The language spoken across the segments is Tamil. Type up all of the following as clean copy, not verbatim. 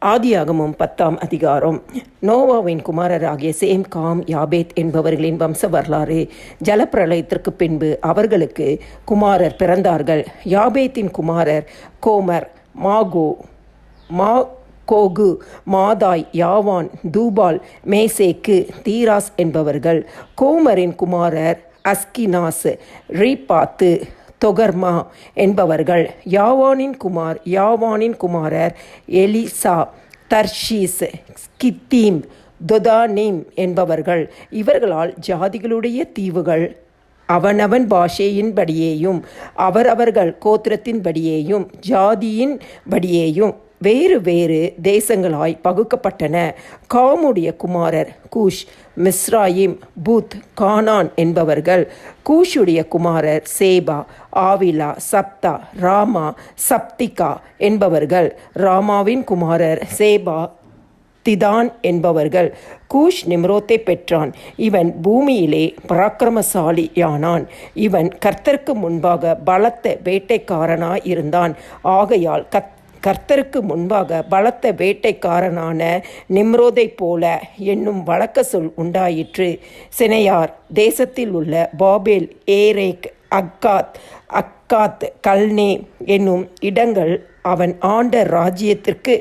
ஆதியாகமம் 10ஆம் அதிகாரம். நோவாவின் குமாரராகிய சேம், காம், யாபேத் என்பவர்களின் வம்ச வரலாறு. ஜலப்பிரளயத்திற்கு பின்பு அவர்களுக்கு குமாரர் பிறந்தார்கள். யாபேத்தின் குமாரர் கோமர், மாகோகு, மாதாய், யாவான், தூபால், மேசேக்கு, தீராஸ் என்பவர்கள். கோமரின் குமாரர் அஸ்கினாஸ், ரீபாத்து, தொகர்மா என்பவர்கள். யாவானின் குமாரர் எலிசா, தர்ஷீஸ், கித்தீம், தொதானீம் என்பவர்கள். இவர்களால் ஜாதிகளுடைய தீவுகள் அவனவன் பாஷையின்படியேயும் அவரவர்கள் கோத்திரத்தின்படியேயும் ஜாதியின்படியேயும் வேறு வேறு தேசங்களாய் பகுக்கப்பட்டன. காமுடைய குமாரர் கூஷ், மிஸ்ராயிம், பூத், கானான் என்பவர்கள். கூஷுடைய குமாரர் சேபா, ஆவிலா, சப்தா, ராமா, சப்திகா என்பவர்கள். ராமாவின் குமாரர் சேபா, திதான் என்பவர்கள். கூஷ் நிம்ரோத்தை பெற்றான். இவன் பூமியிலே பராக்கிரமசாலியானான். இவன் கர்த்தருக்கு முன்பாக பலத்த வேட்டைக்காரனாயிருந்தான். ஆகையால் கர்த்தருக்கு முன்பாக பலத்த வேட்டைக்காரனான நிம்ரோதை போல என்னும் வழக்க சொல் உண்டாயிற்று. சினையார் தேசத்தில் உள்ள பாபேல், ஏரேக், அக்காத், கல்னே என்னும் இடங்கள் அவன் ஆண்ட ராஜ்யத்திற்கு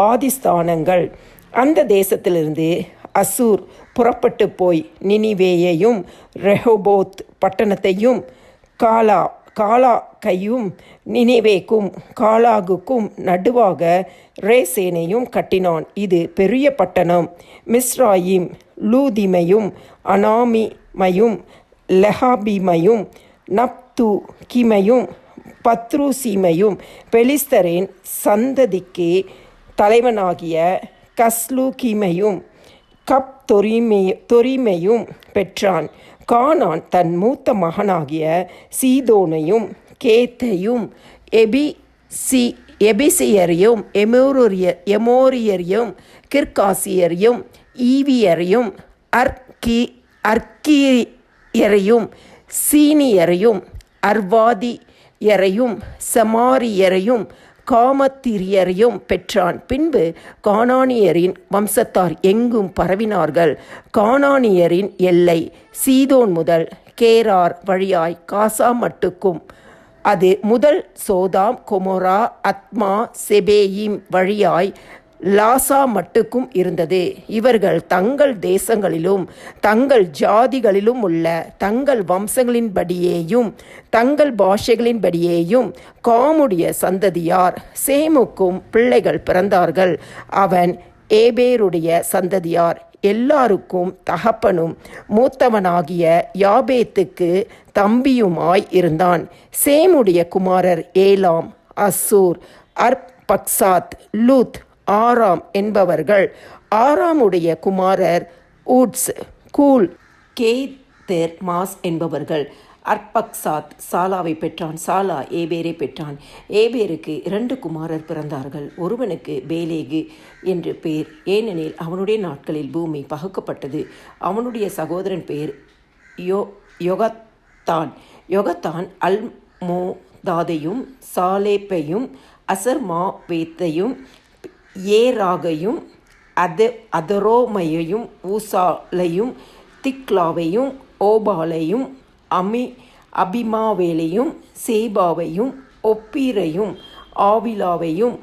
ஆதிஸ்தானங்கள். அந்த தேசத்திலிருந்து அசூர் புறப்பட்டு போய் நினிவேயையும் ரெஹோபோத் பட்டணத்தையும் காலாகையும் நினிவேக்கும் காலாகுக்கும் நடுவாக ரேசேனையும் கட்டினான். இது பெரிய பட்டணம். மிஸ்ராயிம், லூதிமையும், அனாமிமையும், லெஹாபிமையும், நப்தூகிமையும், பத்ருசீமையும், பெலிஸ்தரின் சந்ததிக்கு தலைவனாகிய கஸ்லூகிமையும் தொரிமையும் பெற்றான். கானான் தன் மூத்த மகனாகிய சீதோனையும் கேத்தையும் எபிசியரையும் எமோரியரையும் கிர்காசியரையும் ஈவியரையும் அர்க்கியரையும் சீனியரையும் அர்வாதியரையும் சமாரியரையும் காமத்திரியரையும் பெற்றான். பின்பு கானானியரின் வம்சத்தார் எங்கும் பரவினார்கள். கானானியரின் எல்லை சீதோன் முதல் கேரார் வழியாய் காசா மட்டுக்கும், அது முதல் சோதாம், கொமோரா, அத்மா, செபேயிம் வழியாய் லாசா மட்டுக்கும் இருந்தது. இவர்கள் தங்கள் தேசங்களிலும் தங்கள் ஜாதிகளிலும் உள்ள தங்கள் வம்சங்களின்படியேயும் தங்கள் பாஷைகளின்படியேயும் காமுடைய சந்ததியார். சேமுக்கும் பிள்ளைகள் பிறந்தார்கள். அவன் ஏபேருடைய சந்ததியார். எல்லாருக்கும் தகப்பனும் மூத்தவனாகிய யாபேத்துக்கு தம்பியுமாய் இருந்தான். சேமுடைய குமாரர் ஏலாம், அசூர், அர்பக்சாத், லூத், ஆராம் என்பவர்கள். ஆராமுடைய குமாரர் ஊட்ஸ், கூல், கேதெர், மாஸ் என்பவர்கள். அர்பக்சாத் சாலாவை பெற்றான். சாலா ஏபேரை பெற்றான். ஏபேருக்கு 2 குமாரர் பிறந்தார்கள். ஒருவனுக்கு பேலேகு என்று பேர், ஏனெனில் அவனுடைய நாட்களில் பூமி பகுக்கப்பட்டது. அவனுடைய சகோதரன் பேர் யொகத்தான் அல்மோதாதையும் சாலேப்பையும் அசர்மாவேத்தையும் ஏராகையும் அதரோமையையும் ஊசாலையும் திக்லாவையும் ஓபாலையும் அபிமாவேலையும் சேபாவையும் ஒப்பீரையும் ஆவிலாவையும்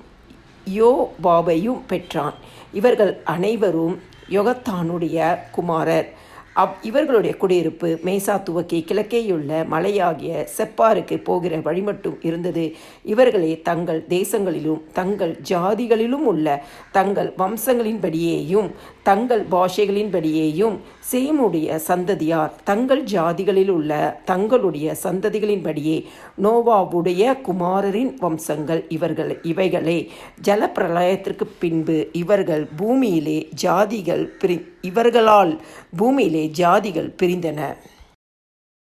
யோபாவையும் பெற்றான். இவர்கள் அனைவரும் யொகத்தானுடைய குமாரர். இவர்களுடைய குடியிருப்பு மேசா துவக்கி கிழக்கேயுள்ள மலையாகிய செப்பாருக்கு போகிற வழி மட்டும் இருந்தது. இவர்களே தங்கள் தேசங்களிலும் தங்கள் ஜாதிகளிலும் உள்ள தங்கள் வம்சங்களின்படியேயும் தங்கள் பாஷைகளின்படியேயும் சேமுடைய சந்ததியார். தங்கள் ஜாதிகளில் உள்ள தங்களுடைய சந்ததிகளின்படியே நோவாவுடைய குமாரரின் வம்சங்கள் இவைகளே. ஜலப்பிரளயத்திற்கு பின்பு இவர்களால் பூமியிலே ஜாதிகள் பிரிந்தன.